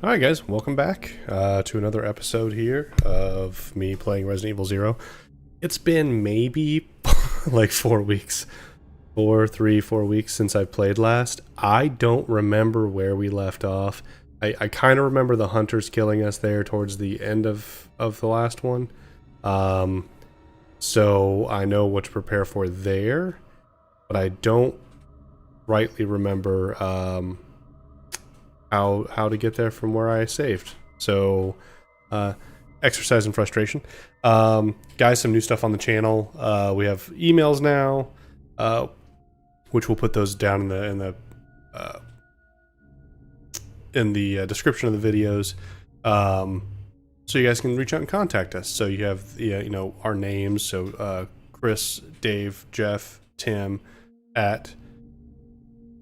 Alright guys, welcome back to another episode here of me playing Resident Evil Zero. It's been maybe like 4 weeks. 4 weeks since I played last. I don't remember where we left off. I kind of remember the hunters killing us there towards the end of the last one. So I know what to prepare for there, but I don't rightly remember how to get there from where I saved. So exercise and frustration. Guys, some new stuff on the channel. We have emails now, which we'll put those down in the description of the videos, so you guys can reach out and contact us. So you have our names. So Chris, Dave, Jeff, Tim at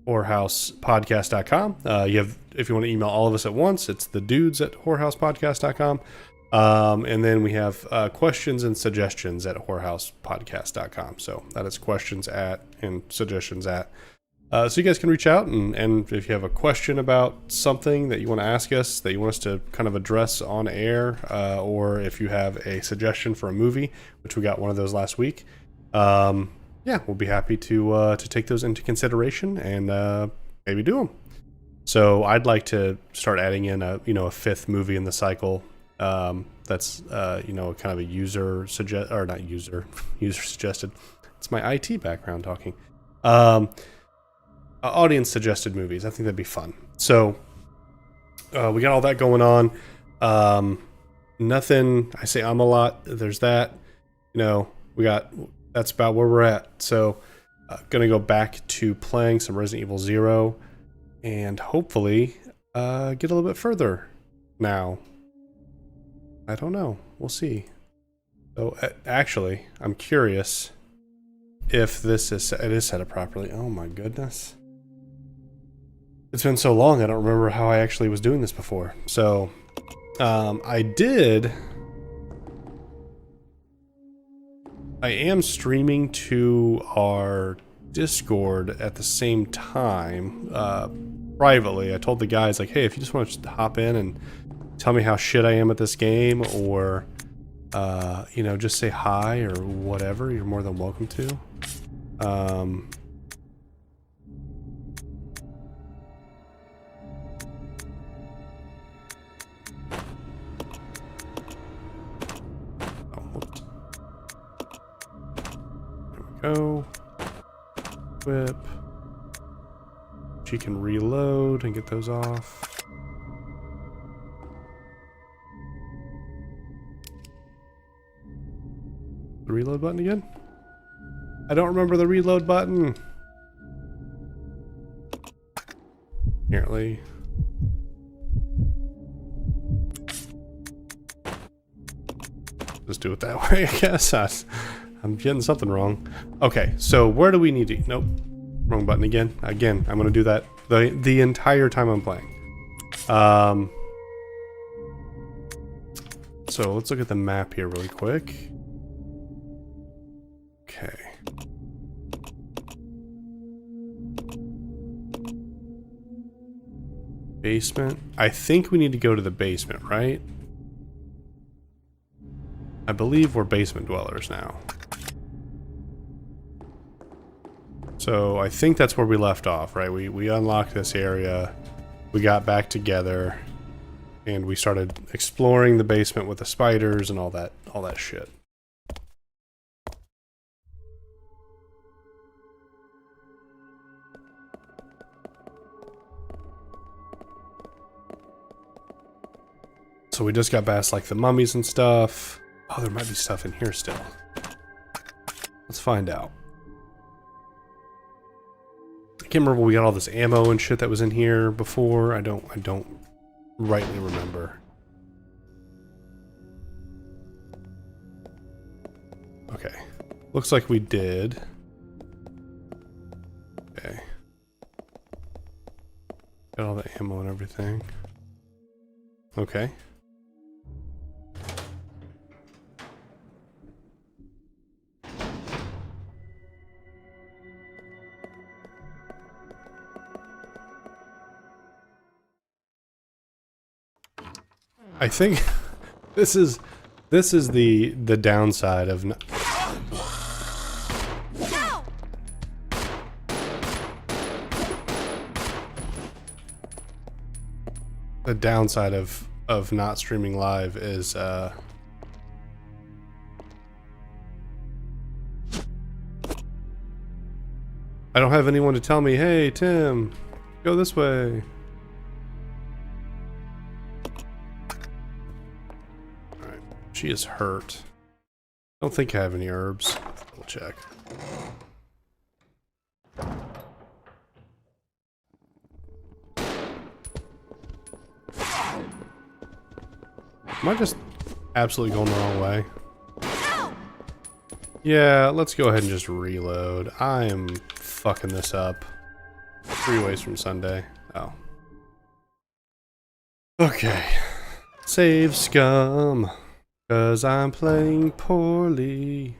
whorehousepodcast.com. You have, if you want to email all of us at once, it's the dudes at whorehousepodcast.com. And then we have questions and suggestions at whorehousepodcast.com. So that is questions at and suggestions at. So you guys can reach out, and if you have a question about something that you want to ask us, that you want us to kind of address on air, or if you have a suggestion for a movie, which we got one of those last week, yeah, we'll be happy to take those into consideration and maybe do them. So I'd like to start adding in a fifth movie in the cycle. That's kind of a user suggested. It's my IT background talking. Audience suggested movies. I think that'd be fun. So we got all that going on. Nothing. I say a lot. There's that. We got. That's about where we're at. So gonna go back to playing some Resident Evil Zero, and hopefully get a little bit further now. I don't know. We'll see. So actually, I'm curious if it is set up properly. Oh my goodness. It's been so long, I don't remember how I actually was doing this before. So, I am streaming to our Discord at the same time, privately. I told the guys, like, hey, if you just want to hop in and tell me how shit I am at this game, or, just say hi or whatever, you're more than welcome to. Go. Whip. She can reload and get those off. The reload button again? I don't remember the reload button. Apparently. Just do it that way, I guess. I'm getting something wrong. Okay, so where do we need to... Nope. Wrong button again. Again, I'm going to do that the entire time I'm playing. So let's look at the map here really quick. Okay. Basement. I think we need to go to the basement, right? I believe we're basement dwellers now. So I think that's where we left off, right? We unlocked this area, we got back together, and we started exploring the basement with the spiders and all that shit. So we just got past like the mummies and stuff. Oh, there might be stuff in here still. Let's find out. I can't remember, we got all this ammo and shit that was in here before. I don't rightly remember. Okay. Looks like we did. Okay. Got all the ammo and everything. Okay. I think this is the downside of the downside of not streaming live is I don't have anyone to tell me, hey Tim, go this way. Alright, she is hurt. Don't think I have any herbs. We'll check. Am I just absolutely going the wrong way? Yeah, let's go ahead and just reload. I am fucking this up. 3 ways from Sunday. Oh. Okay. Save scum. 'Cause I'm playing poorly.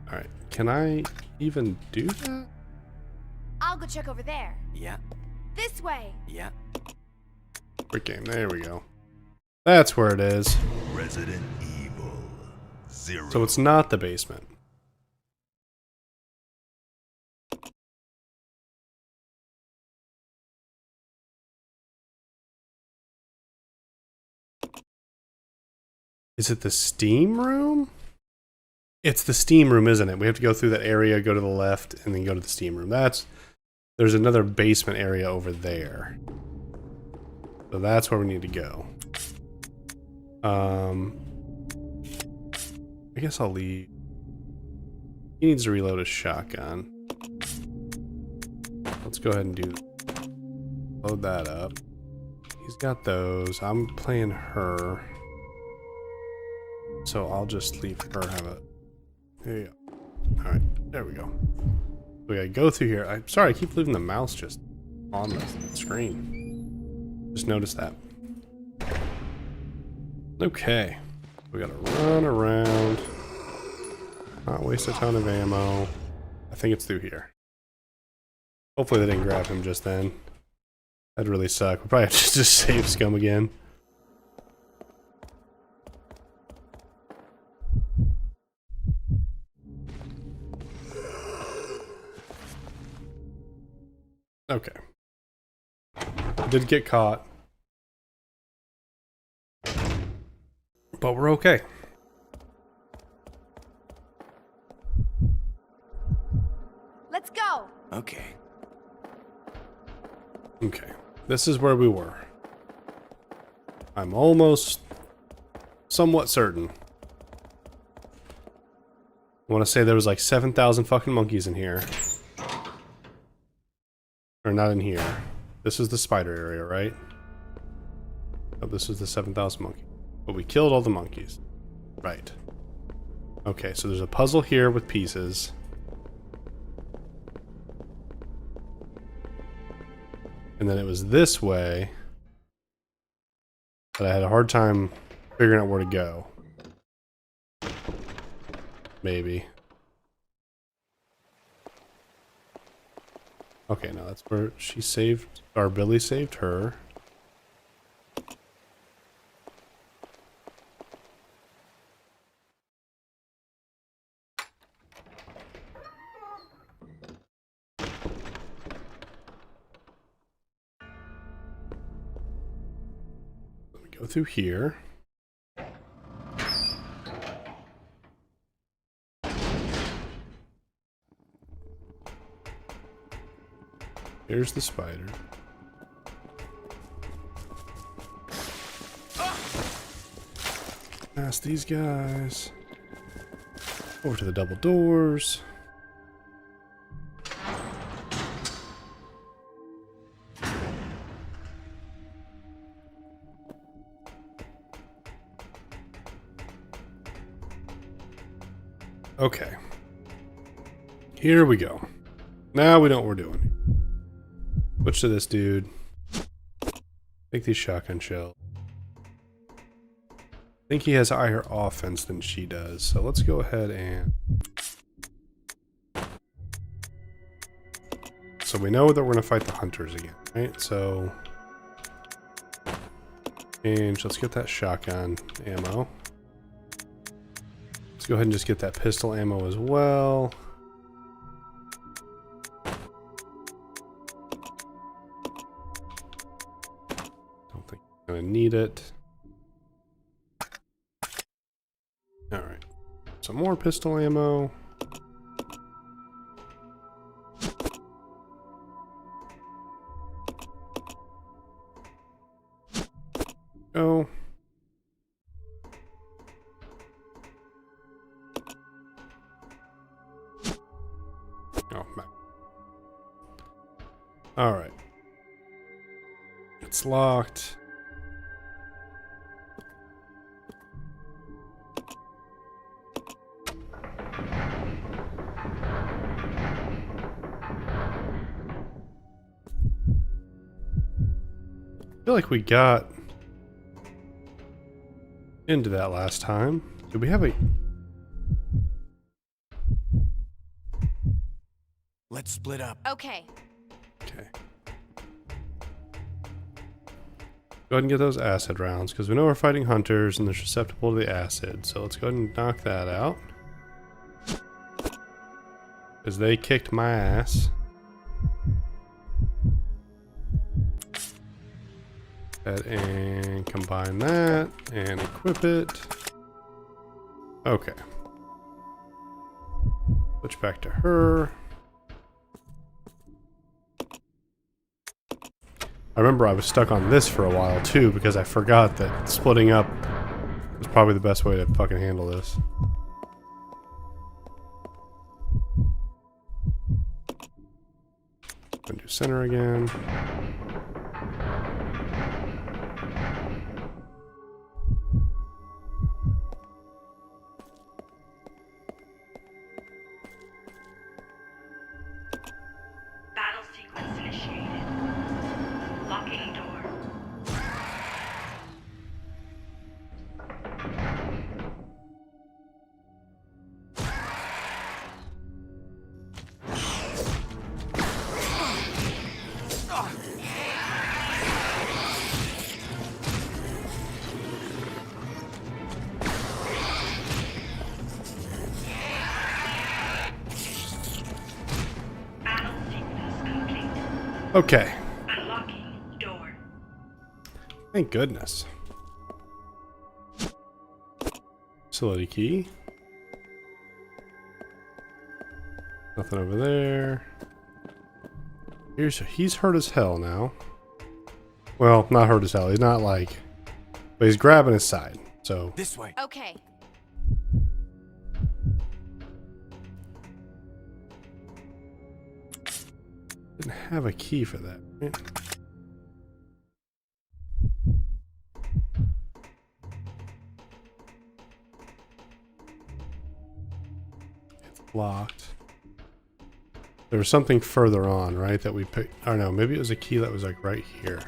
Alright, can I even do that? I'll go check over there. Yeah. This way. Yeah. Quick game, there we go. That's where it is. Resident Evil 0. So it's not the basement. Is it the steam room? It's the steam room, isn't it? We have to go through that area, go to the left, and then go to the steam room. There's another basement area over there. So that's where we need to go. I guess I'll leave. He needs to reload his shotgun. Let's go ahead and do load that up. He's got those. I'm playing her. So I'll just leave her have it. There you go. Alright, there we go. We gotta go through here. I'm sorry, I keep leaving the mouse just on the screen. Just noticed that. Okay. We gotta run around. Not waste a ton of ammo. I think it's through here. Hopefully they didn't grab him just then. That'd really suck. We probably have to just save scum again. Okay. Did get caught. But we're okay. Let's go. Okay. Okay. This is where we were. I'm almost somewhat certain. I want to say there was like 7,000 fucking monkeys in here. Or not in here. This is the spider area, right? Oh, this is the 7,000 monkeys. But we killed all the monkeys. Right. Okay, so there's a puzzle here with pieces. And then it was this way that I had a hard time figuring out where to go. Maybe. Okay, no, that's where she saved, or Billy saved her. Let me go through here. Here's the spider. Past these guys. Over to the double doors. Okay. Here we go. Now we know what we're doing. Switch to this dude. Take these shotgun shells. I think he has higher offense than she does, so let's go ahead and... So So we know that we're going to fight the hunters again, right? So, and let's get that shotgun ammo. Let's go ahead and just get that pistol ammo as well. Don't think I'm going to need it. All right. Some more pistol ammo. Go. Oh, my. All right. It's locked. I feel like we got into that last time. Did we have a... Let's split up. Okay. Okay. Go ahead and get those acid rounds, because we know we're fighting hunters and they're susceptible to the acid. So let's go ahead and knock that out. Because they kicked my ass. And combine that and equip it. Okay. Switch back to her. I remember I was stuck on this for a while too because I forgot that splitting up was probably the best way to fucking handle this. Gonna do center again. Battle sequence initiated. Locking door. Battle sequence complete. Okay. Unlocking door. Thank goodness. Facility key. Nothing over there. He's hurt as hell now. Well, not hurt as hell. He's not like... But he's grabbing his side. So... This way. Okay. Didn't have a key for that, right? It's locked. There was something further on, right, that we picked. I don't know, maybe it was a key that was like right here.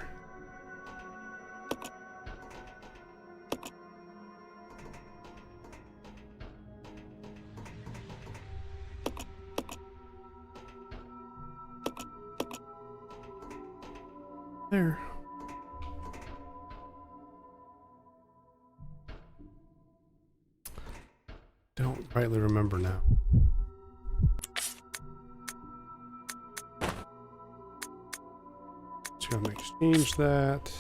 There. Don't rightly remember now. Just gonna exchange that.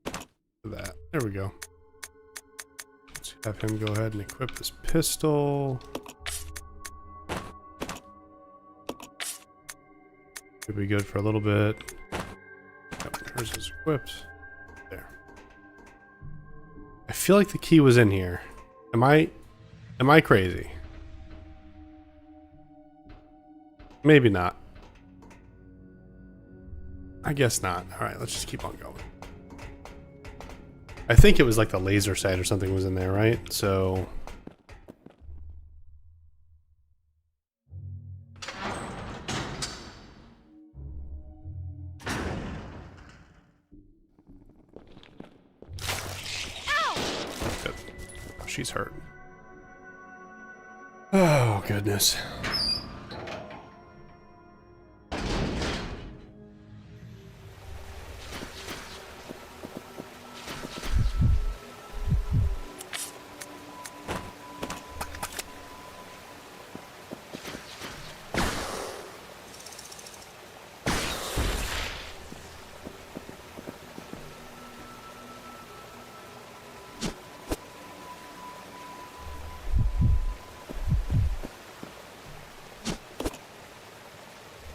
For that. There we go. Let's have him go ahead and equip this pistol. Could be good for a little bit. Yep, hers is equipped. There. I feel like the key was in here. Am I crazy? Maybe not. I guess not. Alright, let's just keep on going. I think it was like the laser sight or something was in there, right? So... Good. Oh, she's hurt. Oh, goodness.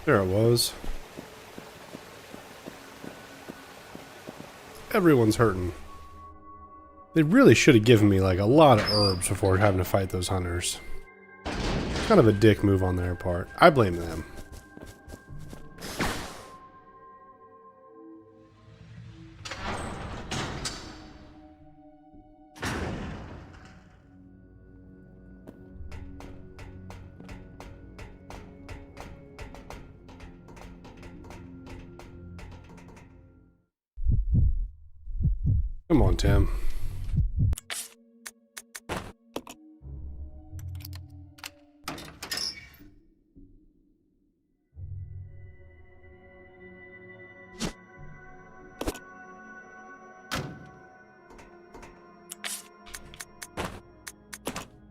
There it was. Everyone's hurting. They really should have given me like a lot of herbs before having to fight those hunters. Kind of a dick move on their part. I blame them. Come on, Tim.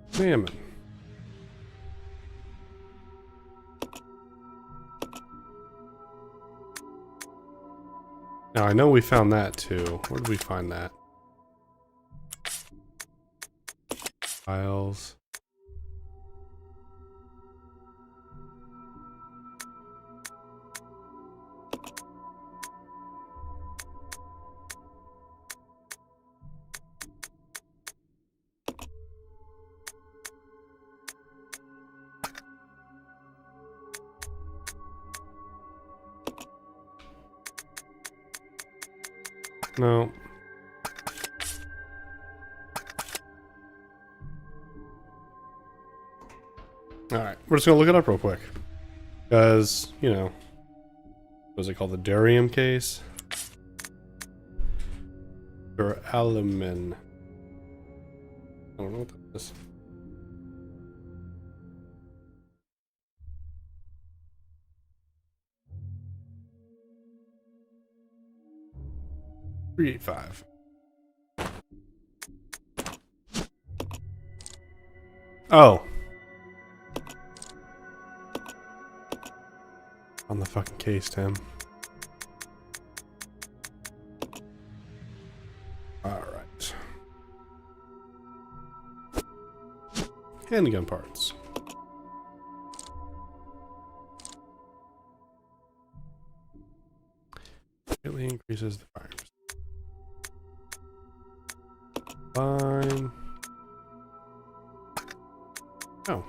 Salmon. Now I know we found that too. Where did we find that? Files. No. Alright, we're just gonna look it up real quick. Because, you know, what was it called? The Durium case? Or Alamin. I don't know what that is. $385. Oh. On the fucking case, Tim. Alright. Handgun parts. Greatly increases the fire. Fine. Oh.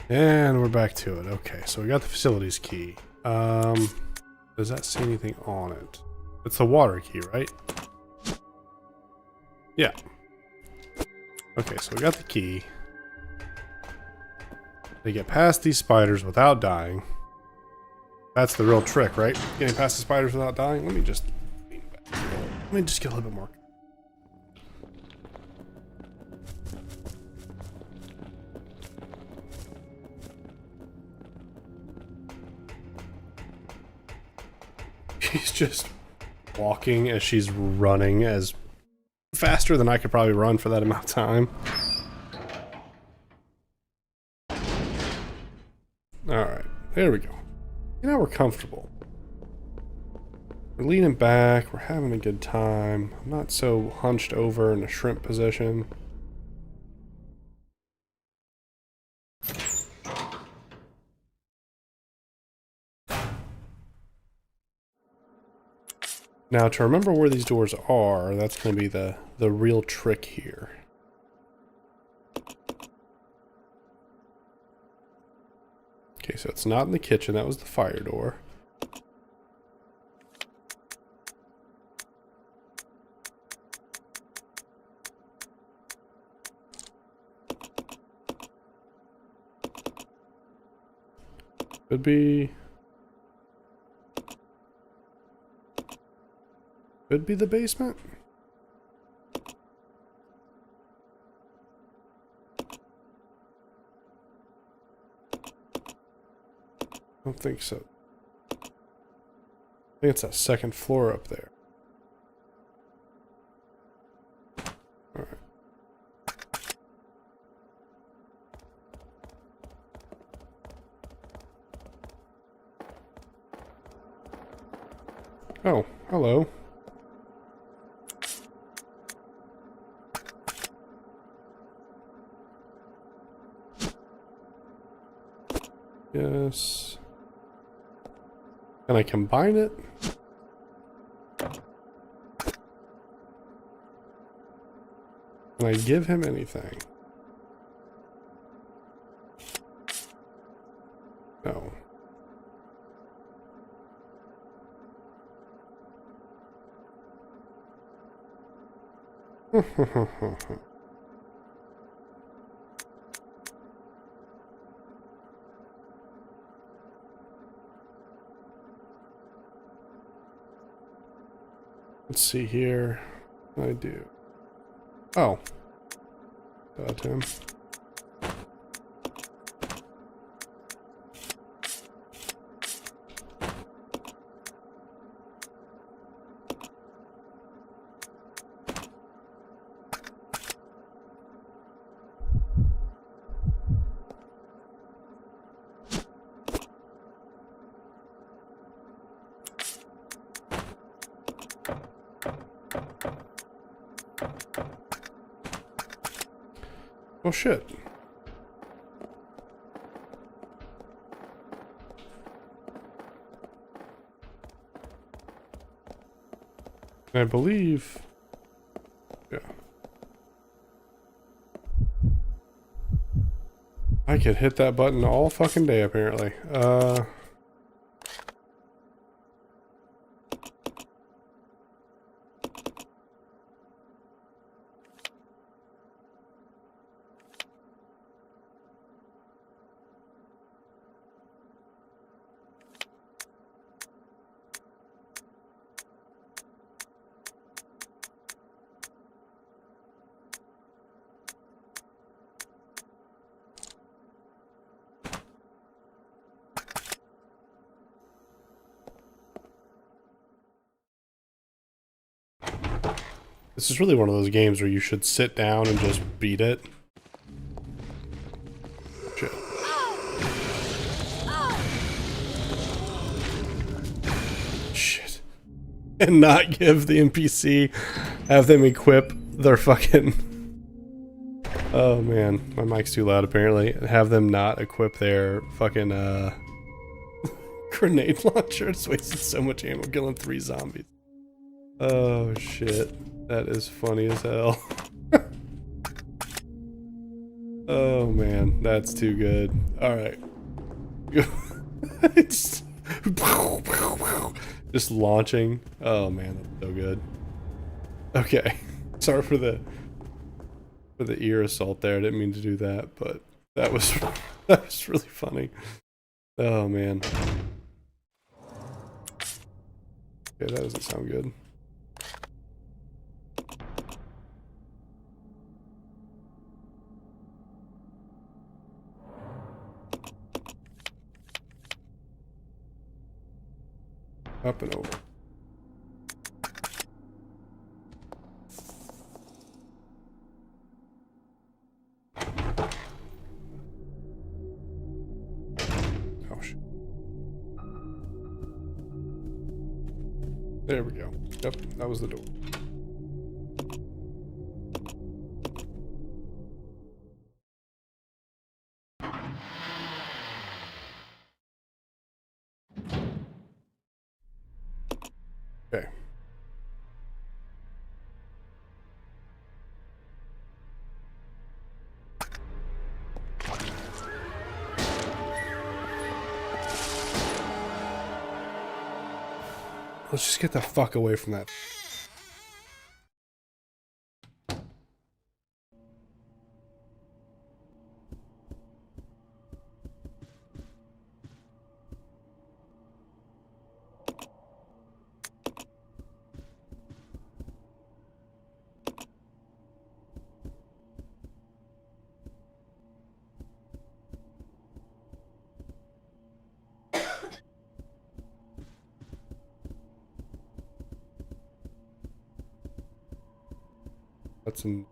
And we're back to it. Okay, so we got the facilities key. Does that say anything on it? It's the water key, right? Yeah. Okay, so we got the key. They get past these spiders without dying. That's the real trick, right? Getting past the spiders without dying. Let me just get a little bit more. She's just walking as she's running as faster than I could probably run for that amount of time. Alright, there we go. Now we're comfortable. We're leaning back, we're having a good time. I'm not so hunched over in a shrimp position. Now to remember where these doors are, that's going to be the real trick here. Okay, so it's not in the kitchen, that was the fire door. Could be the basement. I don't think so. I think it's that second floor up there. All right. Oh, hello. Yes. Can I combine it? Can I give him anything? No. Let's see here. I do. Oh. Got him. Oh shit. I believe. Yeah. I could hit that button all fucking day apparently. This is really one of those games where you should sit down and just beat it. Shit. Shit. And not give the NPC, have them equip their fucking... Oh man, my mic's too loud apparently. Have them not equip their fucking grenade launcher. It's wasted so much ammo killing 3 zombies. Oh shit. That is funny as hell. Oh man, that's too good. Alright. Just launching. Oh man, that's so good. Okay. Sorry for the ear assault there. I didn't mean to do that, but that was really funny. Oh man. Okay, that doesn't sound good. Up and over. Oh shit. There we go. Yep, that was the door. Okay. Let's just get the fuck away from that. That's an...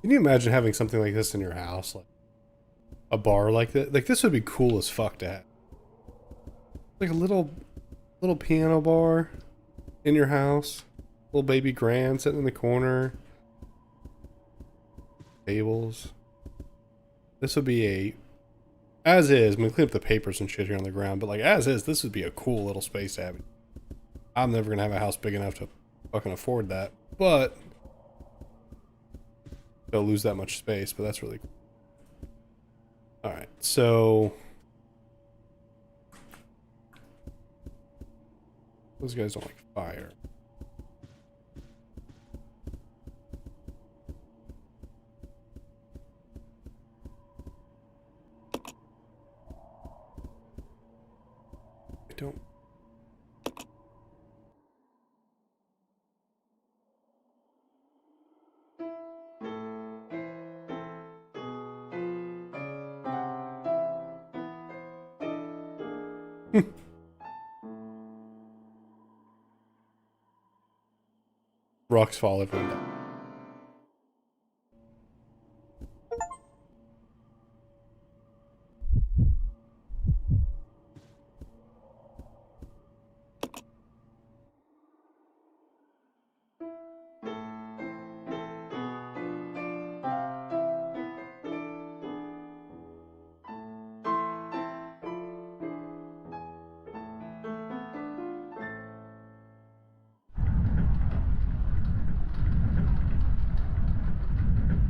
Can you imagine having something like this in your house? Like a bar like that? Like this would be cool as fuck to have. Like a little piano bar in your house. Little baby grand sitting in the corner. Tables. This would be a, as is, I'm gonna clean up the papers and shit here on the ground, but like as is, this would be a cool little space to have. I'm never gonna have a house big enough to fucking afford that, but they'll lose that much space, but that's really cool. Alright, so those guys don't like fire. I don't. Rocks fall everyone down.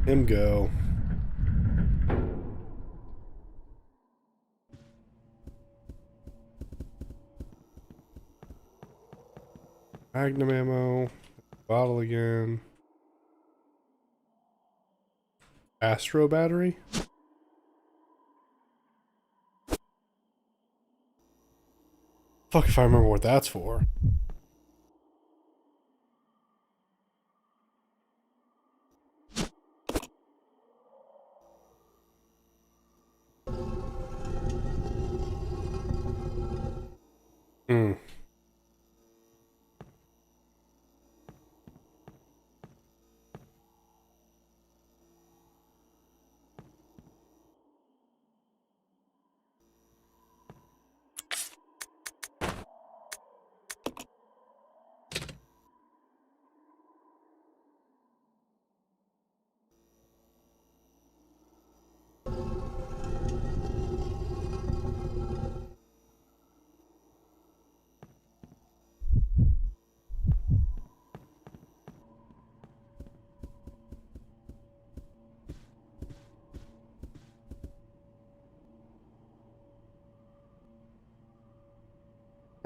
Him go. Magnum ammo. Bottle again. Astro battery. Fuck if I remember what that's for. Hmm.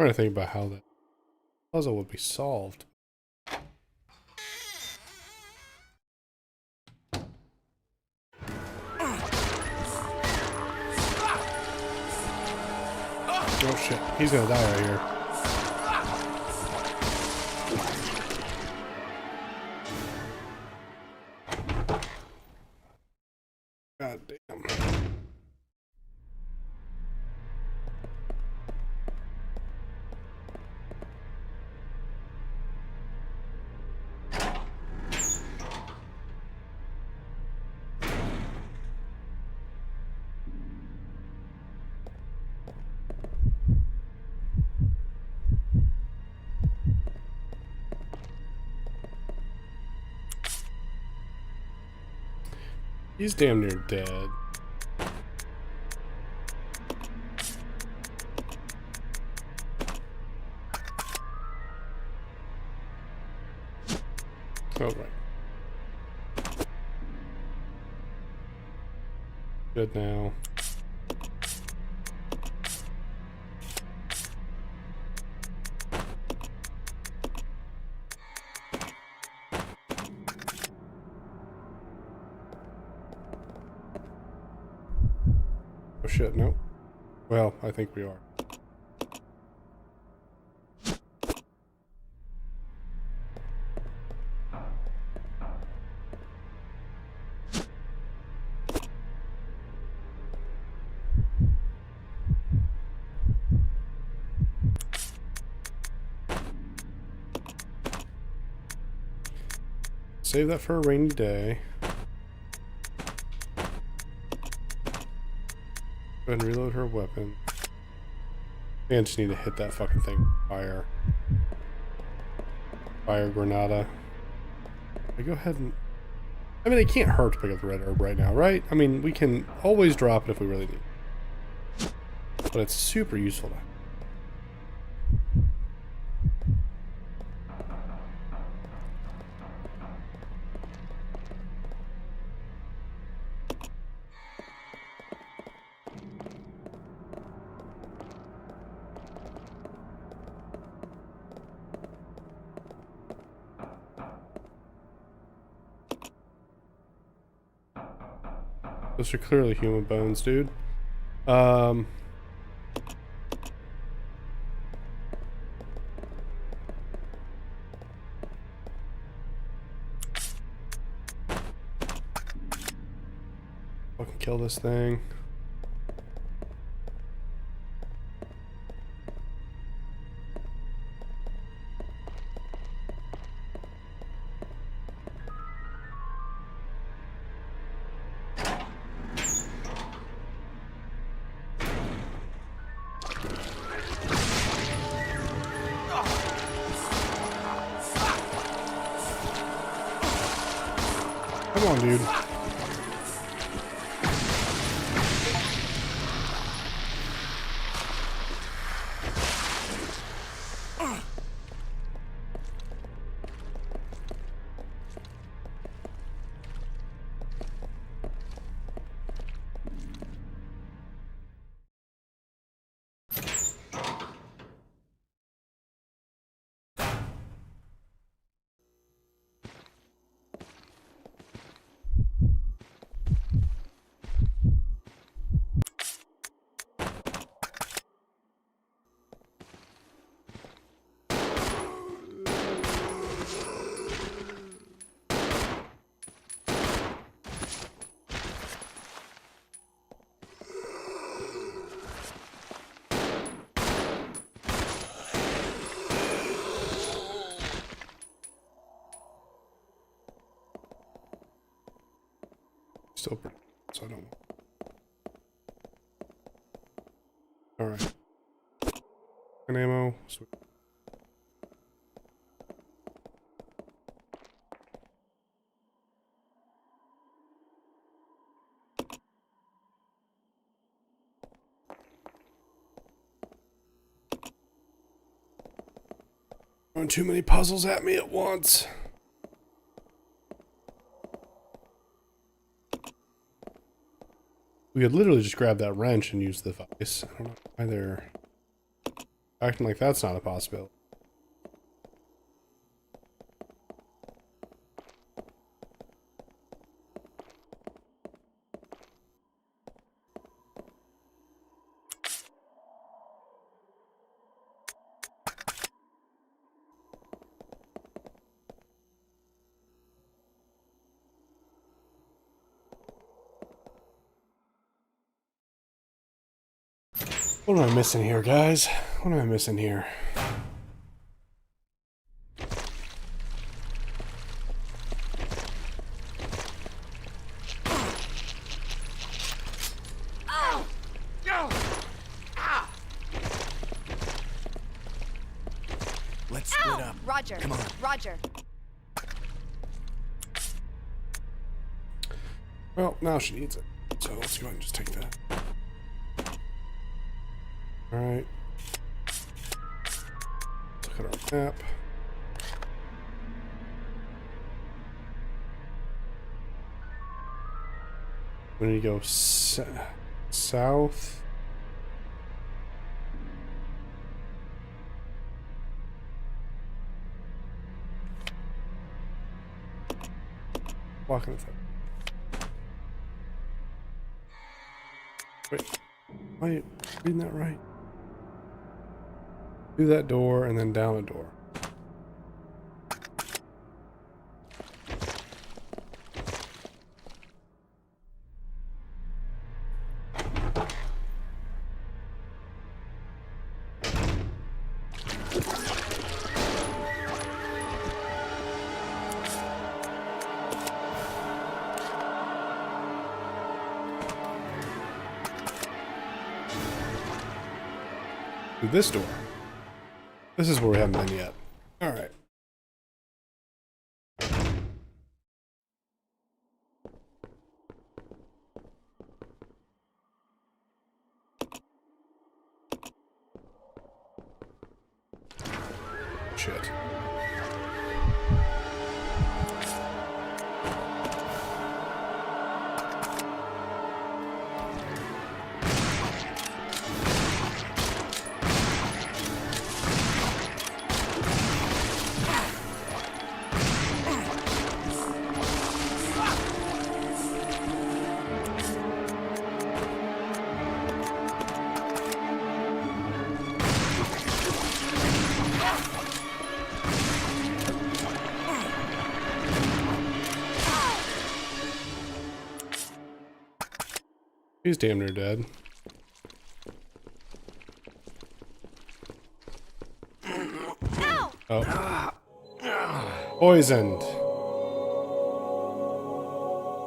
I'm trying to think about how that puzzle would be solved. Oh shit, he's gonna die right here. God damn. He's damn near dead. Oh, right. Good now. Oh shit, no. Well, I think we are. Save that for a rainy day. Go ahead and reload her weapon. I think I just need to hit that fucking thing. Fire. Fire Granada. I go ahead and I mean, it can't hurt to pick up the red herb right now, right? I mean, we can always drop it if we really need it. But it's super useful to have. Those are clearly human bones, dude. Fucking kill this thing. Come on, dude. Still pretty, so I don't. All right. An ammo. Sweet. Throwing too many puzzles at me at once. We could literally just grab that wrench and use the vice. I don't know why they're acting like that's not a possibility. What am I missing here, guys? What am I missing here? Let's split up. Roger. Come on. Roger. Well, now she needs it. So let's go ahead and just take that. Alright. Look at our map. We need to go south. Walking the thing. Wait. Am I reading that right? Through that door and then down a door. Through this door. This is where we haven't been yet. Alright. shit. He's damn near dead. No! Oh. Poisoned.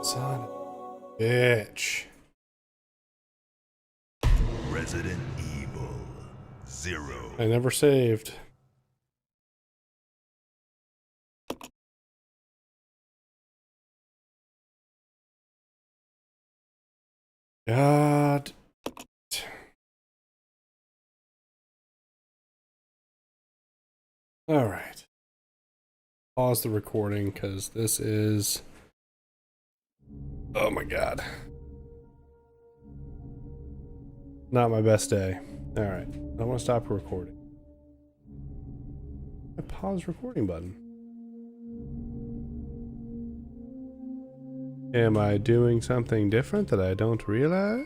Son of a bitch. Resident Evil 0. I never saved. God. All right. Pause the recording because this is. Oh my God. Not my best day. All right. I want to stop recording. I pause recording button. Am I doing something different that I don't realize?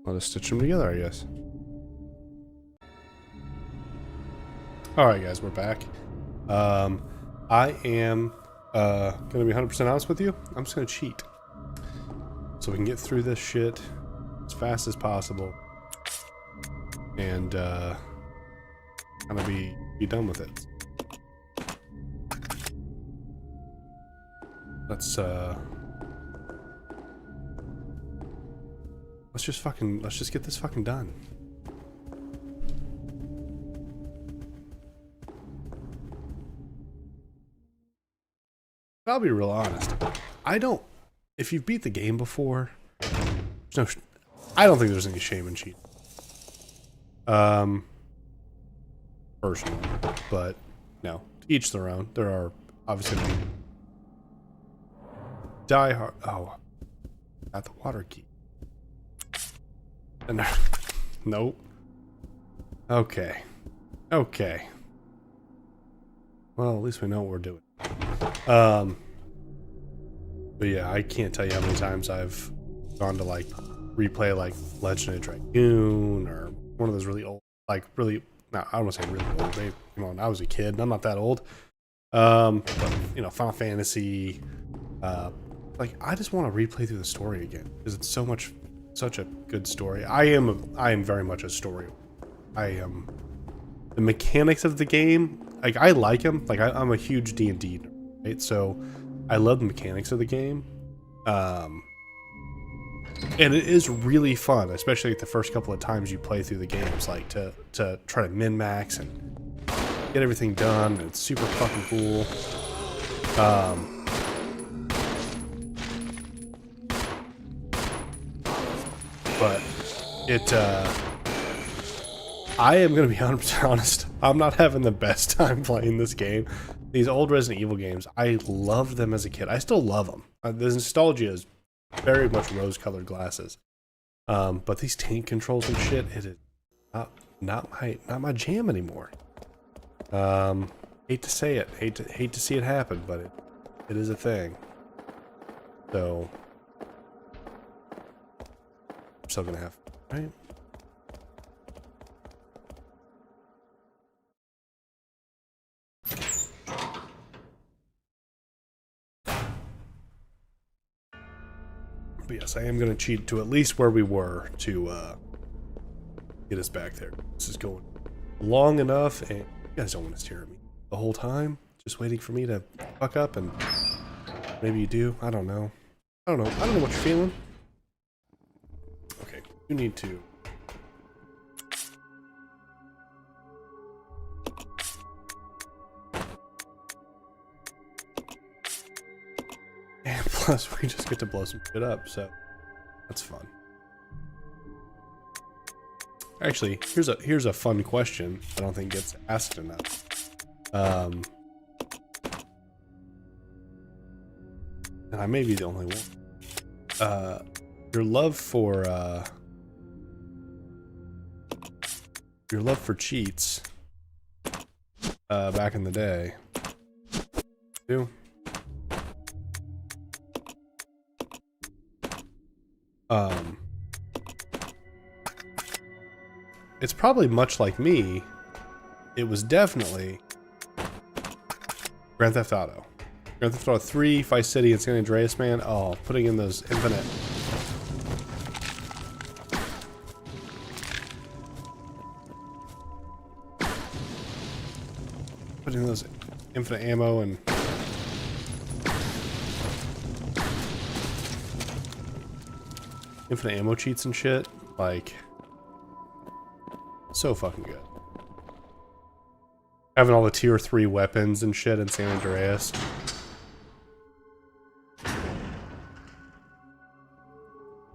I'll just stitch them together, I guess. Alright guys, we're back. I am gonna be 100% honest with you. I'm just gonna cheat. So we can get through this shit as fast as possible. And kind of be done with it. Let's just get this fucking done. I'll be real honest. If you've beat the game before, I don't think there's any shame in cheating. Personally, but no, to each their own. There are obviously die hard. Oh, got the water key. And nope. Okay. Okay. Well, at least we know what we're doing. But yeah, I can't tell you how many times I've gone to like replay like Legend of Dragoon or one of those really old, like really. No, I don't want to say really old. They came on. I was a kid. And I'm not that old. But you know, Final Fantasy. Like I just want to replay through the story again because it's such a good story. I am very much a story. I am. The mechanics of the game, like I like them. Like I'm a huge D&D nerd, right? So I love the mechanics of the game. And it is really fun, especially like the first couple of times you play through the games, like to try to min-max and get everything done. It's super fucking cool. But it, I am going to be 100% honest. I'm not having the best time playing this game. These old Resident Evil games, I loved them as a kid. I still love them. The nostalgia is very much rose-colored glasses. But these tank controls and shit, it is not my jam anymore. Hate to say it, hate to see it happen, but it is a thing. So I'm still gonna have, right? But yes, I am going to cheat to at least where we were to get us back there. This is going long enough, and you guys don't want to stare at me the whole time, just waiting for me to fuck up, and maybe you do. I don't know. I don't know what you're feeling. Okay, you need to. And plus, we just get to blow some shit up, so that's fun. Actually, here's a fun question I don't think gets asked enough. And I may be the only one. Your love for cheats back in the day. Do? It's probably much like me. It was definitely Grand Theft Auto. Grand Theft Auto 3, Vice City, and San Andreas, man. Oh, putting in those infinite... Putting in those infinite ammo and... Infinite ammo cheats and shit. Like... So fucking good. Having all the tier 3 weapons and shit in San Andreas.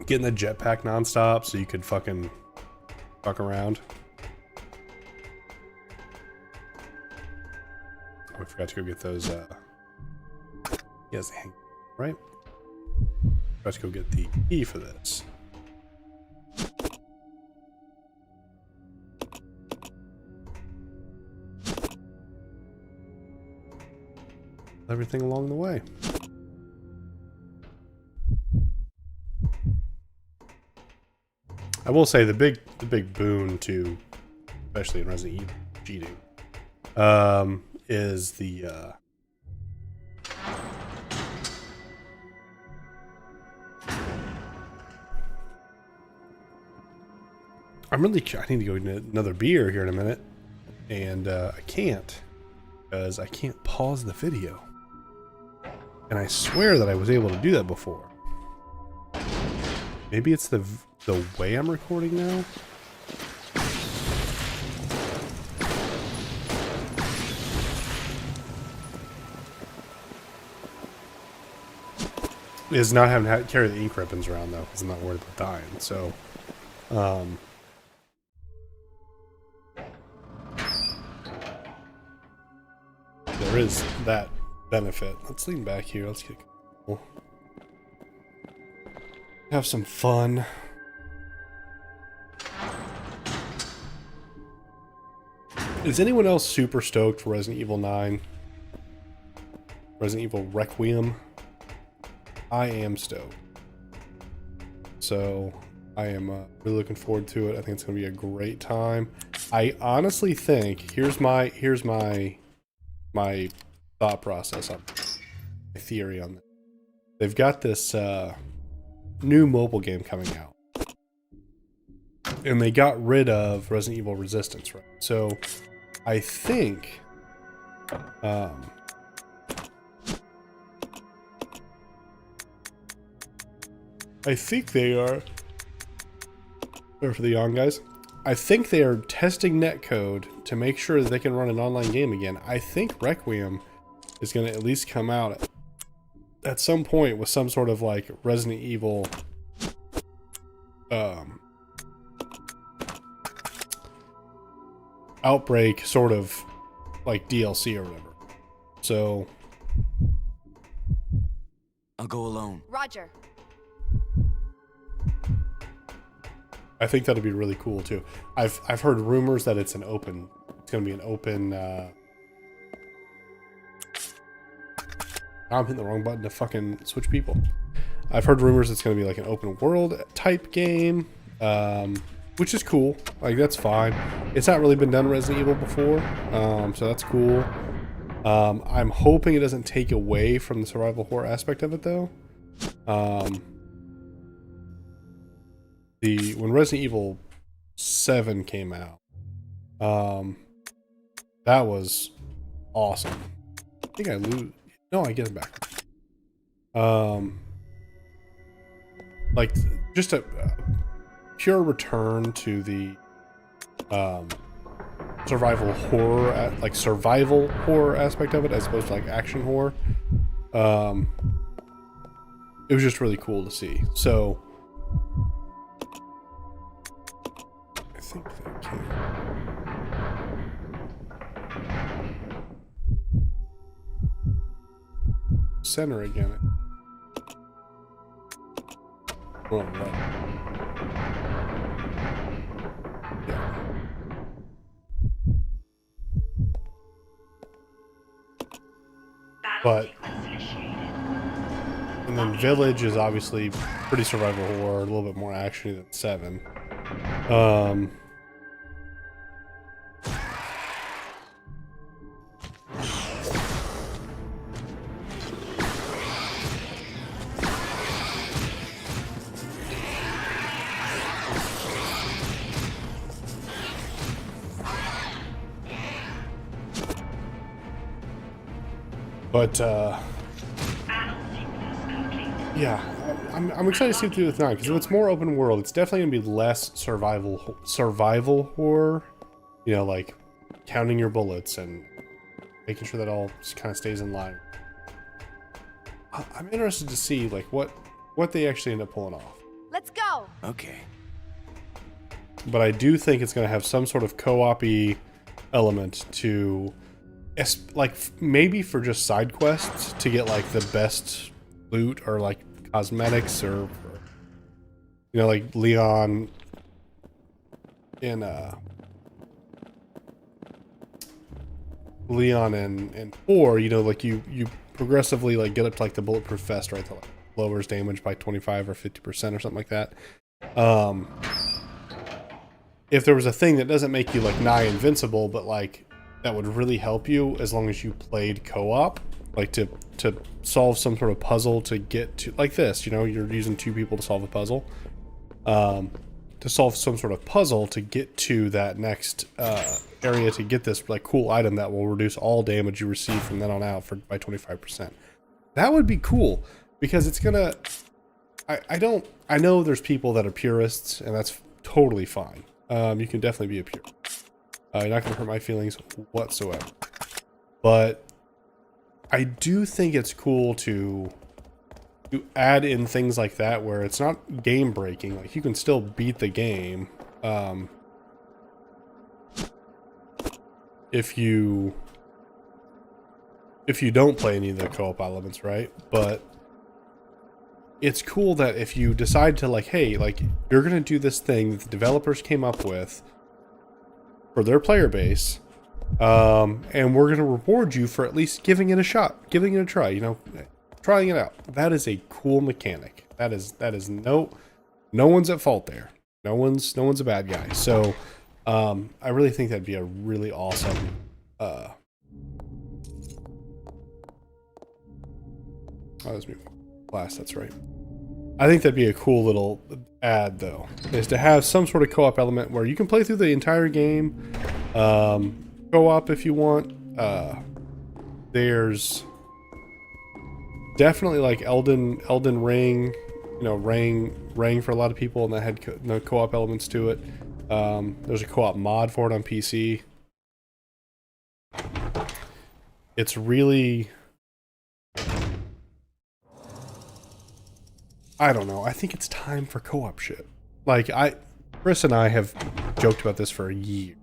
Getting the jetpack nonstop so you could fucking fuck around. Oh, I forgot to go get those, yes, right? Forgot to go get the key for this. Everything along the way. I will say the big boon to, especially in Resident Evil cheating, is the I need to go get another beer here in a minute, and I can't because I can't pause the video. And I swear that I was able to do that before. Maybe it's the way I'm recording now? Is not having to carry the ink ribbons around though, because I'm not worried about dying. So, there is that benefit. Let's lean back here. Let's get cool. Have some fun. Is anyone else super stoked for Resident Evil 9? Resident Evil Requiem? I am stoked. So I am really looking forward to it. I think it's going to be a great time. I honestly think here's my thought process on my theory on this. They've got this new mobile game coming out, and they got rid of Resident Evil Resistance, right? So I think they are, or for the young guys, I think they are testing netcode to make sure that they can run an online game again. I think Requiem is going to at least come out at some point with some sort of like Resident Evil Outbreak sort of like DLC or whatever. So I'll go alone. Roger. I think that'd be really cool too. I've heard rumors that it's going to be an open I'm hitting the wrong button to fucking switch people. I've heard rumors it's going to be like an open world type game, which is cool. Like, that's fine. It's not really been done in Resident Evil before, so that's cool. I'm hoping it doesn't take away from the survival horror aspect of it, though. When Resident Evil 7 came out, that was awesome. I think I lose. No, I get it back. Like, just a pure return to the survival horror, survival horror aspect of it, as opposed to like action horror. It was just really cool to see. So I think center again. Oh, right. Yeah. Battle But- sequence initiated. And then Village is obviously pretty survival horror, a little bit more action than 7. But Battle sequence complete. yeah, I'm excited to see what they do with 9 because if it's more open world, it's definitely gonna be less survival horror. You know, like counting your bullets and making sure that all just kind of stays in line. I'm interested to see like what they actually end up pulling off. Let's go. Okay. But I do think it's going to have some sort of co-op-y element to, like maybe for just side quests to get like the best loot or like cosmetics or you know, like Leon in Leon and 4, you know, like you progressively like get up to like the bulletproof vest, right? That like lowers damage by 25 or 50% or something like that. If there was a thing that doesn't make you like nigh invincible, but like that would really help you as long as you played co-op, like to solve some sort of puzzle to get to like this, you know, you're using 2 people to solve a puzzle. To solve some sort of puzzle to get to that next area to get this like cool item that will reduce all damage you receive from then on out by 25%. That would be cool because it's gonna. I know there's people that are purists and that's totally fine. You can definitely be a purist. You're not gonna hurt my feelings whatsoever. But I do think it's cool to add in things like that where it's not game breaking, like you can still beat the game if you don't play any of the co-op elements, right? But it's cool that if you decide to like, hey, like you're gonna do this thing that the developers came up with for their player base, and we're gonna reward you for at least giving it a shot, giving it a try, you know, trying it out. That is a cool mechanic. That is no one's at fault there. No one's a bad guy. So I really think that'd be a really awesome oh, that's me class, that's right. I think that'd be a cool little add though, is to have some sort of co-op element where you can play through the entire game, co-op if you want. There's definitely like Elden Ring, you know, Rang for a lot of people, and that had co-op elements to it. There's a co-op mod for it on PC. It's really, I don't know. I think it's time for co-op shit. Like Chris and I have joked about this for years.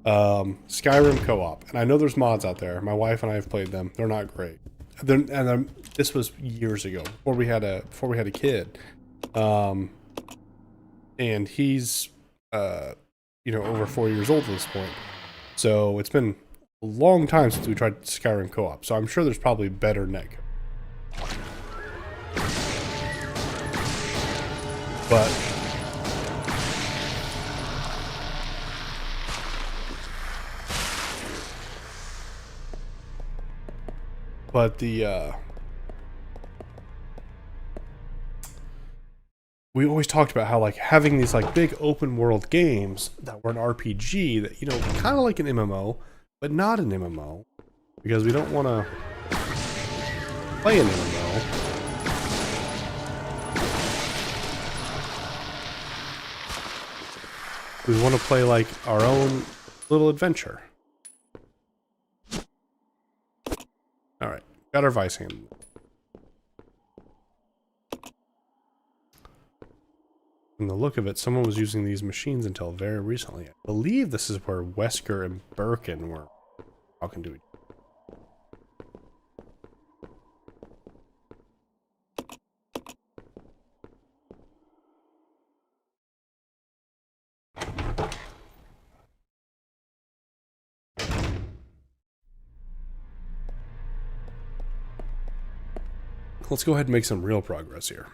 Skyrim co-op, and I know there's mods out there. My wife and I have played them. They're not great. This was years ago before we had a kid, and he's you know, over 4 years old at this point. So it's been a long time since we tried Skyrim co-op. So I'm sure there's probably better net. But the we always talked about how like having these like big open world games that were an RPG that, you know, kind of like an MMO, but not an MMO, because we don't want to play an MMO. We want to play like our own little adventure. All right, got our vice hand. From the look of it, someone was using these machines until very recently. I believe this is where Wesker and Birkin were talking to each other. let's go ahead and make some real progress here.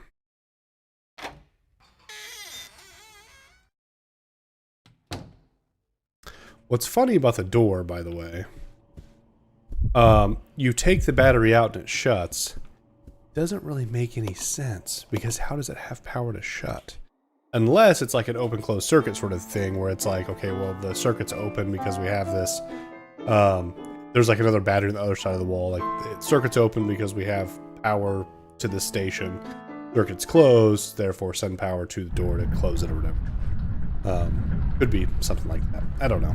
What's funny about the door, by the way, you take the battery out and it shuts. Doesn't really make any sense, because how does it have power to shut? Unless it's like an open closed circuit sort of thing where it's like, okay, well, the circuit's open because we have this. There's like another battery on the other side of the wall. Like, the circuit's open because we have power to this station. Circuit's closed, therefore send power to the door to close it or whatever. Could be something like that. I don't know.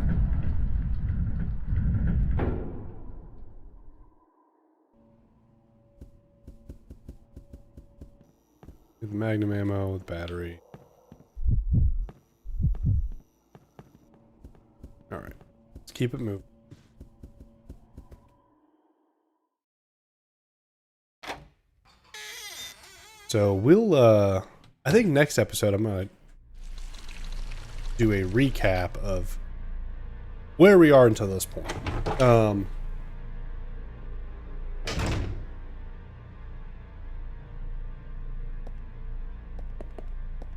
With magnum ammo, with battery. Alright. Let's keep it moving. So we'll, I think next episode I'm going to do a recap of where we are until this point.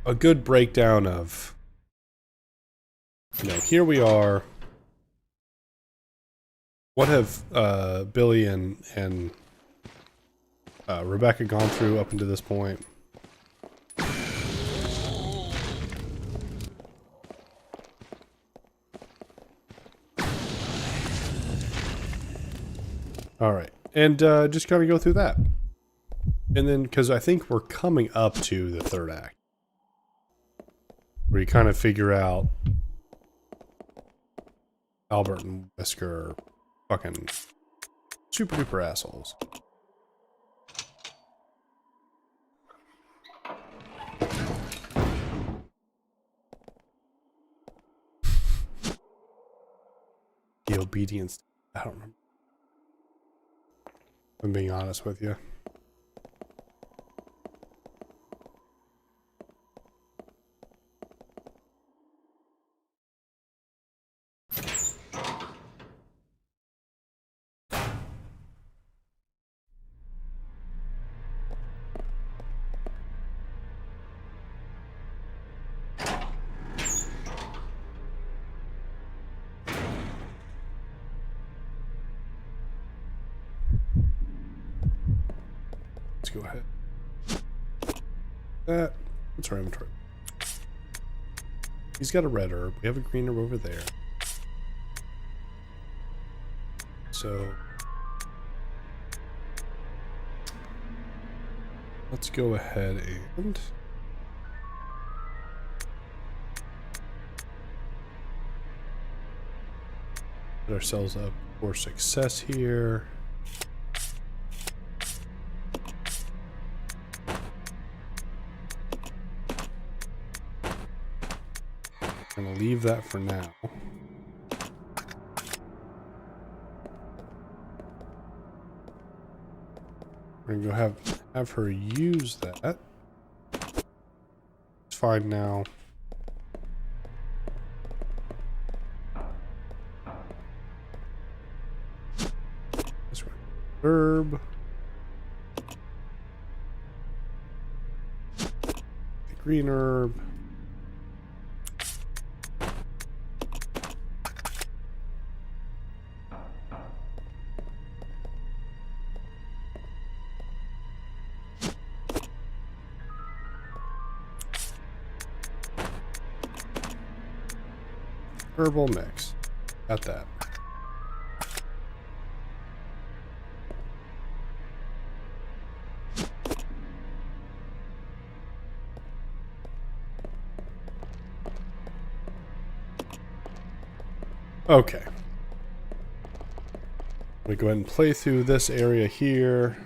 A good breakdown of, you know, here we are. What have Billy and Rebecca gone through up until this point? All right, and just kind of go through that, and then because I think we're coming up to the third act, where you kind of figure out Albert and Wesker are fucking super duper assholes. The obedience, I don't remember. If I'm being honest with you. Let's go ahead. What's our inventory? He's got a red herb. We have a green herb over there. So let's go ahead and put ourselves up for success here. I'm gonna leave that for now. We're gonna go have her use that. It's fine now. This one. Herb. The green herb. Herbal mix. Got that. Okay. We go ahead and play through this area here.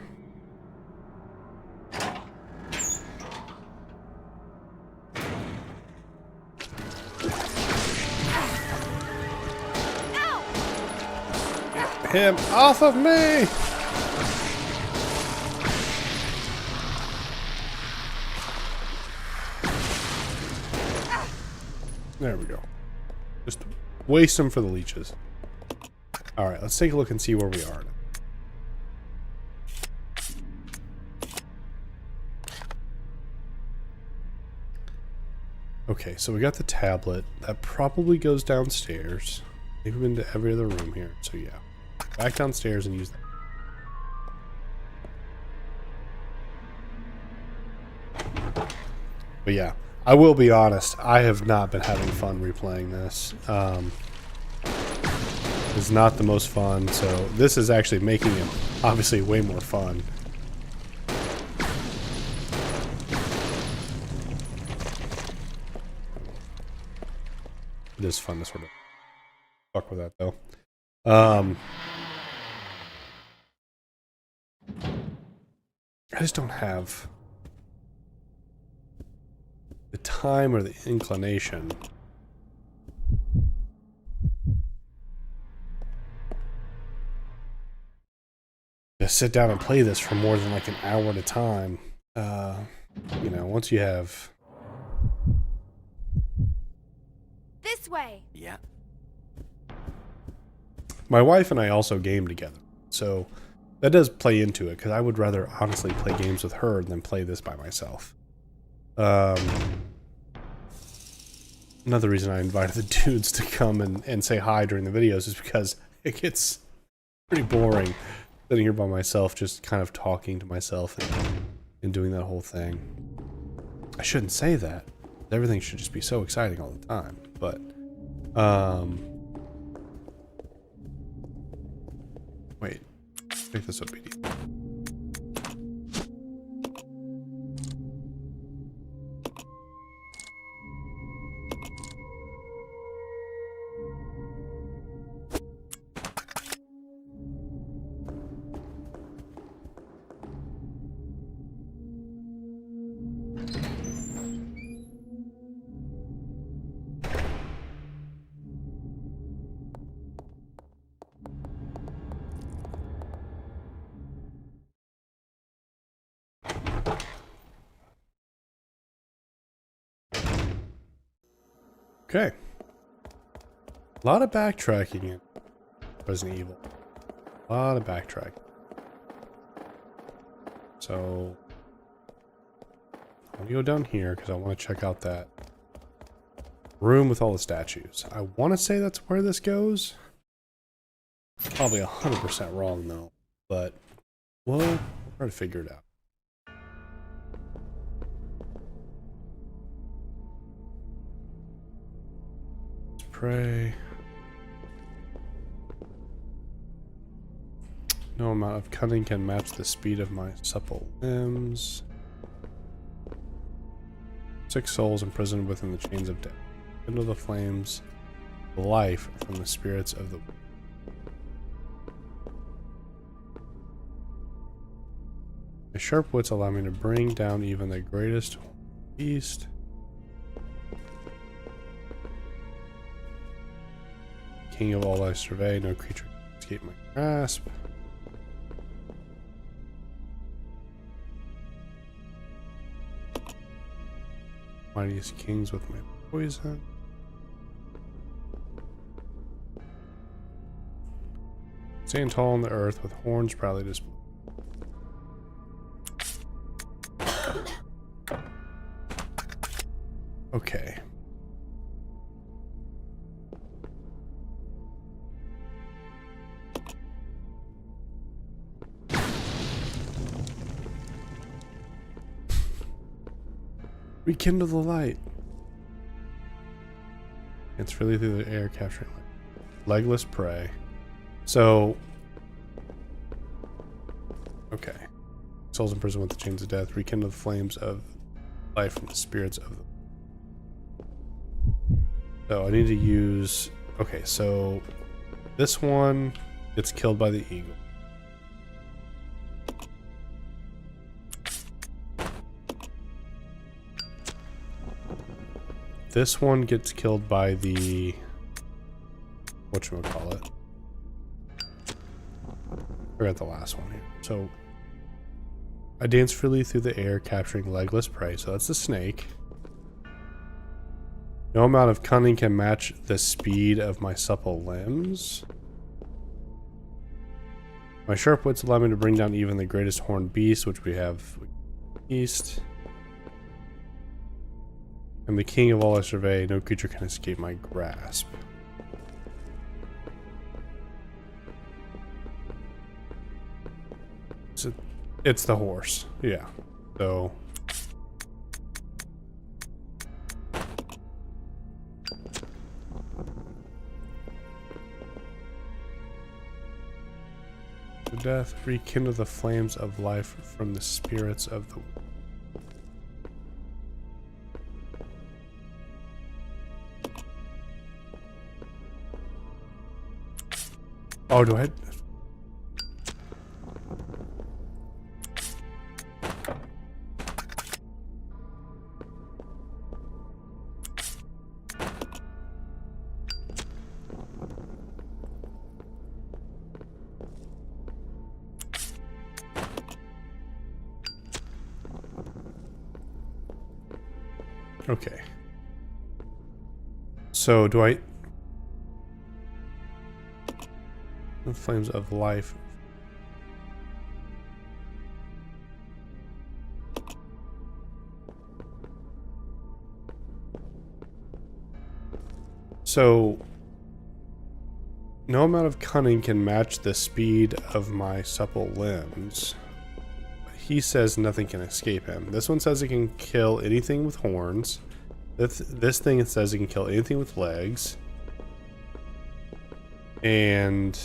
Him off of me! There we go. Just waste them for the leeches. Alright, let's take a look and see where we are. Okay, so we got the tablet. That probably goes downstairs. We've been to every other room here, so yeah. Back downstairs and use that. But yeah, I will be honest, I have not been having fun replaying this. It's not the most fun, so this is actually making it obviously way more fun. It is fun to sort of fuck with that though. I just don't have the time or the inclination to sit down and play this for more than like an hour at a time. You know, once you have... This way. Yeah. My wife and I also game together, so that does play into it, because I would rather honestly play games with her than play this by myself. Another reason I invited the dudes to come and say hi during the videos is because it gets pretty boring sitting here by myself, just kind of talking to myself and doing that whole thing. I shouldn't say that. Everything should just be so exciting all the time, but wait, pick this up, BD. Okay. A lot of backtracking in Resident Evil. A lot of backtracking. So, I'm gonna go down here because I want to check out that room with all the statues. I want to say that's where this goes. Probably 100% wrong though, but we'll try to figure it out. Pray. No amount of cunning can match the speed of my supple limbs. 6 souls imprisoned within the chains of death. Into the flames, life from the spirits of the... My sharp wits allow me to bring down even the greatest beast. King of all I survey, no creature can escape my grasp. Mightiest kings with my poison. Stand tall on the earth with horns proudly displayed. Okay. Rekindle the light. It's freely through the air, capturing legless prey. So, okay. Souls imprisoned with the chains of death. Rekindle the flames of life from the spirits of the... So I need to use... Okay, so this one gets killed by the eagle. This one gets killed by the... whatchamacallit. Forgot the last one here. So, I dance freely through the air, capturing legless prey. So that's the snake. No amount of cunning can match the speed of my supple limbs. My sharp wits allow me to bring down even the greatest horned beast, which we have east. I'm the king of all I survey. No creature can escape my grasp. So it's the horse. Yeah. So. To death, rekindle the flames of life from the spirits of the. Oh, do I? Okay. So do I? The flames of life. So no amount of cunning can match the speed of my supple limbs. He says nothing can escape him. This one says it can kill anything with horns. This thing says it can kill anything with legs. And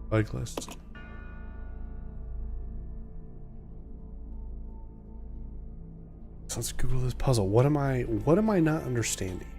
legless. So let's Google this puzzle. What am I not understanding?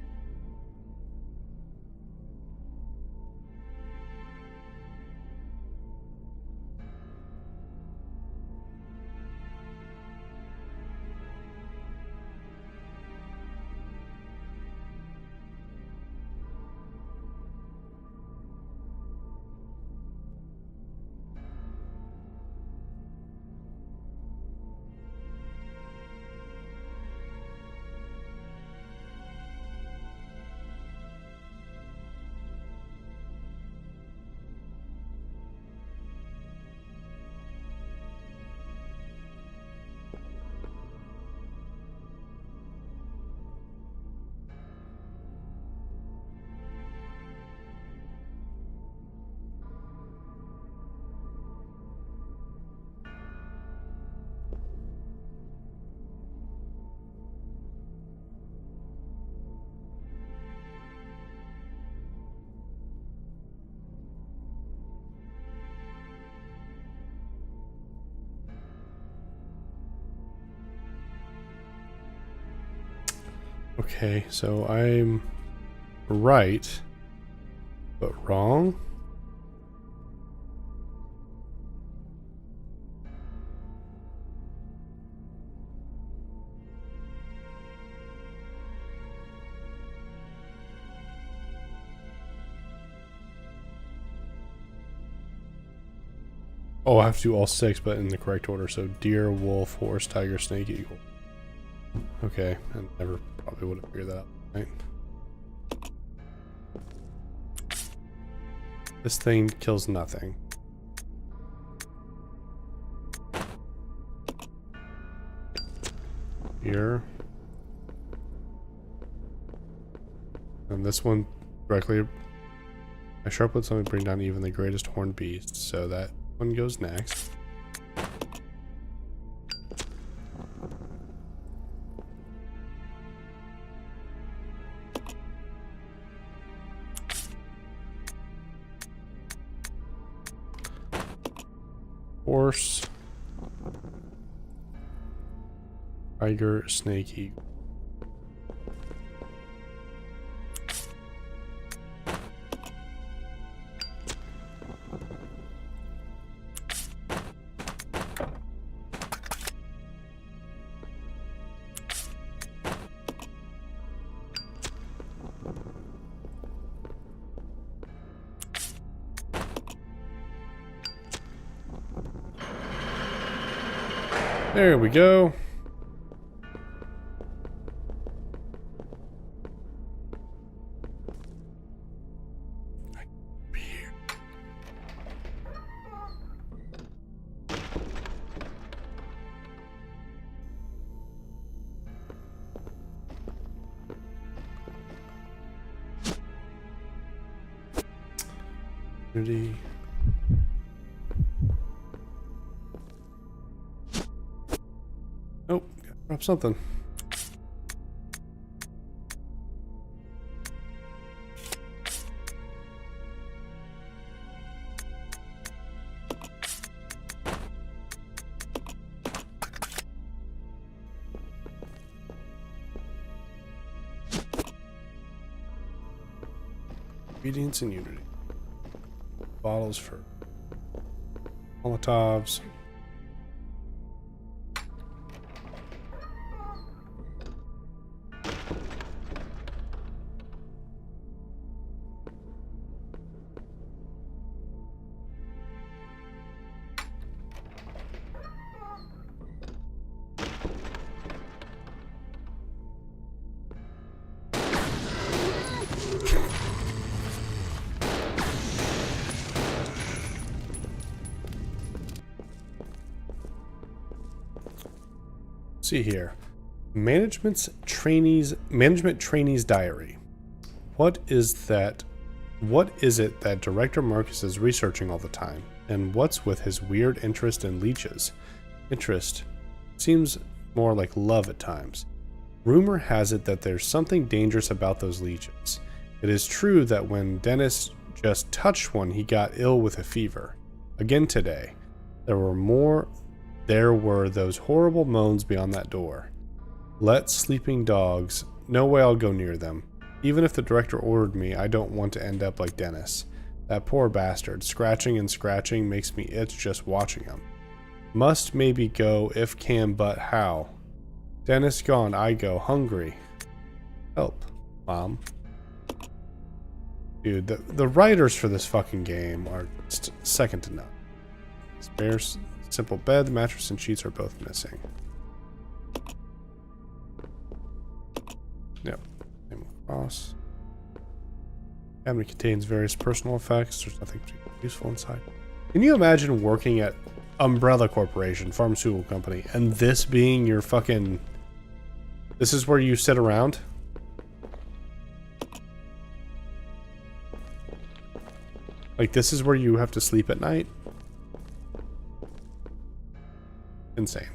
Okay, so I'm right, but wrong. Oh, I have to do all 6, but in the correct order. So deer, wolf, horse, tiger, snake, eagle. Okay, I never probably would have figured that out, right? This thing kills nothing. Here. And this one directly. I sharp wood summon bring down even the greatest horned beast. So that one goes next. Horse, tiger, snake, eagle. There we go. I Unity. Oh, gotta drop something. Obedience and Unity. Bottles for Molotovs. See here. Management trainees diary. What is that? What is it that Director Marcus is researching all the time? And what's with his weird interest in leeches? Interest seems more like love at times. Rumor has it that there's something dangerous about those leeches. It is true that when Dennis just touched one, he got ill with a fever. Again today. There were those horrible moans beyond that door. Let sleeping dogs. No way I'll go near them. Even if the director ordered me, I don't want to end up like Dennis. That poor bastard. Scratching and scratching makes me itch just watching him. Must maybe go if can, but how? Dennis gone, I go. Hungry. Help, Mom. Dude, the writers for this fucking game are second to none. Spares. Simple bed, the mattress and sheets are both missing. Yep. Name across. Cabinet contains various personal effects. There's nothing particularly useful inside. Can you imagine working at Umbrella Corporation, pharmaceutical company, and this being your fucking... This is where you sit around? Like, this is where you have to sleep at night? Insane.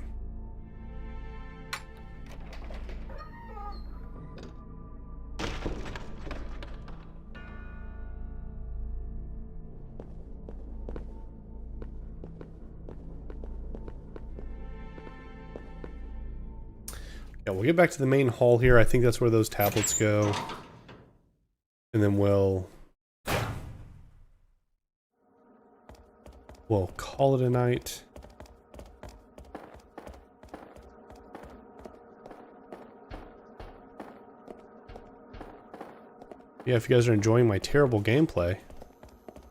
Yeah, we'll get back to the main hall here. I think that's where those tablets go. And then we'll call it a night. Yeah, if you guys are enjoying my terrible gameplay,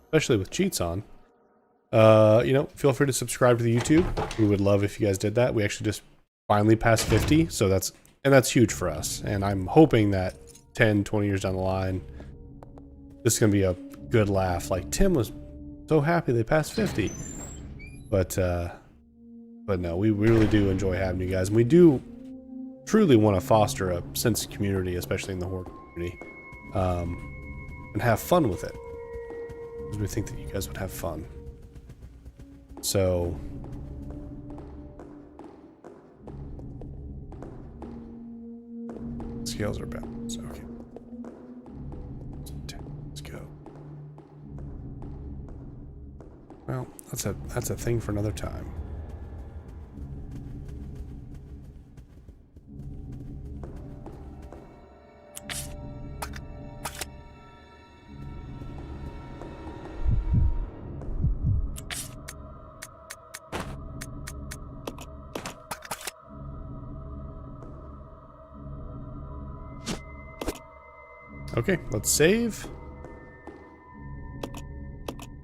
especially with cheats on, you know, feel free to subscribe to the YouTube. We would love if you guys did that. We actually just finally passed 50, so that's huge for us. And I'm hoping that 10, 20 years down the line, this is going to be a good laugh. Like, Tim was so happy they passed 50. But no, we really do enjoy having you guys. And we do truly want to foster a sense of community, especially in the horror community. And have fun with it, because we think that you guys would have fun. So scales are balanced. Okay, let's go. Well, that's a thing for another time. Okay, let's save.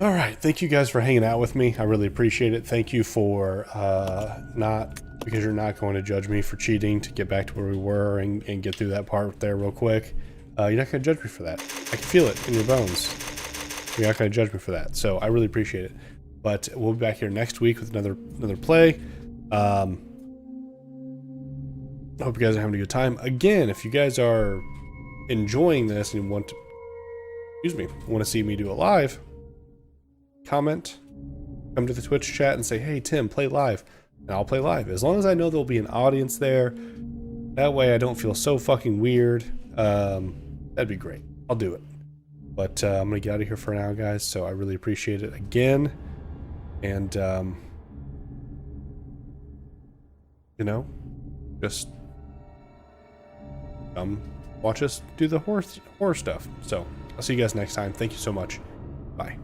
All right, thank you guys for hanging out with me. I really appreciate it. Thank you for because you're not going to judge me for cheating to get back to where we were and get through that part there real quick. You're not going to judge me for that. I can feel it in your bones. You're not going to judge me for that. So I really appreciate it. But we'll be back here next week with another play. Hope you guys are having a good time. Again, if you guys are enjoying this and want to see me do it live, comment, come to the Twitch chat and say, hey, Tim, play live. And I'll play live. As long as I know there'll be an audience there. That way I don't feel so fucking weird. That'd be great. I'll do it. But I'm going to get out of here for now, guys. So I really appreciate it again. And, you know, just watch us do the horror stuff. So I'll see you guys next time. Thank you so much. Bye.